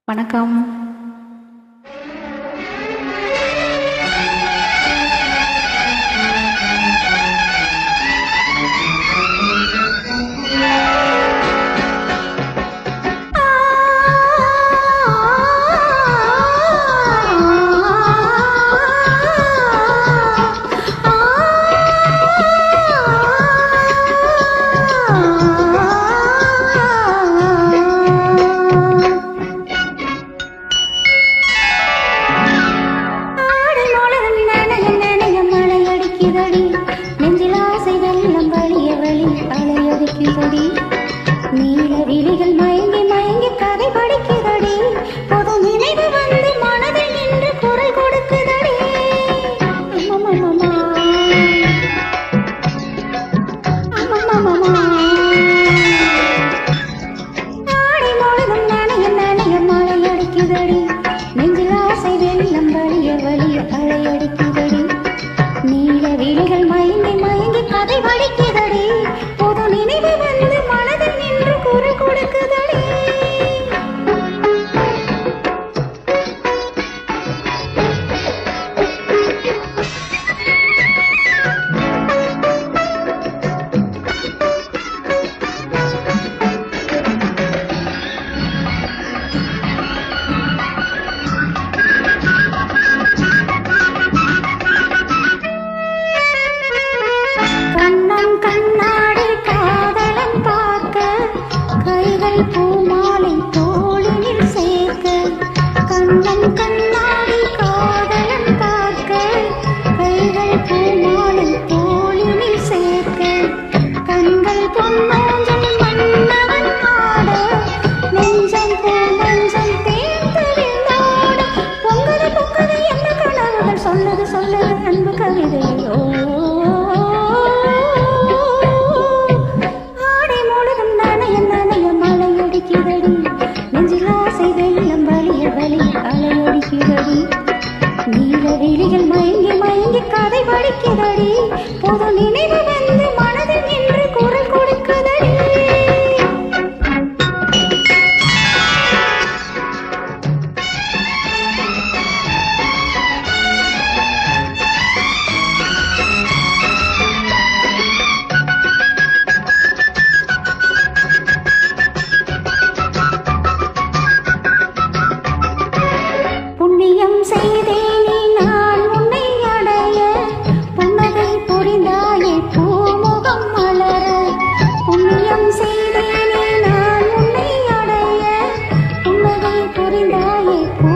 வணக்கம். நீல விழிகள் மயங்கி மயங்கி கதை படிக்குதடி, பொது நினைவு வந்து மனதில் நின்று குரல் கொடுக்குதடி. ஆடி முழுதும் நனைய நனைய மழை அடிக்குதடி, நெஞ்சில் ஆசை வெள்ளம் வழிய வழிய அலை அடிக்குதடி. நீல விழிகள் மயங்கி மயங்கி கதை படிக்குதடி, பொது நினைவு வந்து மனதில் நின்று குரல் கொடுக்குதடி. கண்ணன் கண்ணாடி காதலன் பார்க்க, கைகள் பூமாலை தோளினில் சேர்க்க. கண்ணன் கண்ணாடி காதலன் பார்க்க, கைகள் பூமாலை தோளினில் சேர்க்க. கண்கள் பொன்னோஞ்சல் மன்னவன் ஆட, நெஞ்சம் பூ மஞ்சள் தேர்ந்து விழுந்தாட. பொங்கது பொங்கது என்ன கனவுகள் சொல்லது சொல்லது அன்பு கவிதையோ. நெஞ்சில் ஆசை வெள்ளம் வலிய வலிய அலையடிக்கிறடி. நீல விழிகள் மயங்கி மயங்கி கதை படிக்கிறடி, பொது நினைவு வந்து மனதில் நின்று குரல் கொடுக்குதடி. புண்ணியம் செய்தேனே நான் உன்னை அடைய, புன்னகை புரிந்தாயே பூமுகம் மலர. புண்ணியம் செய்தேனே நான் உன்னை அடைய, புன்னகை புரிந்தாயே பூ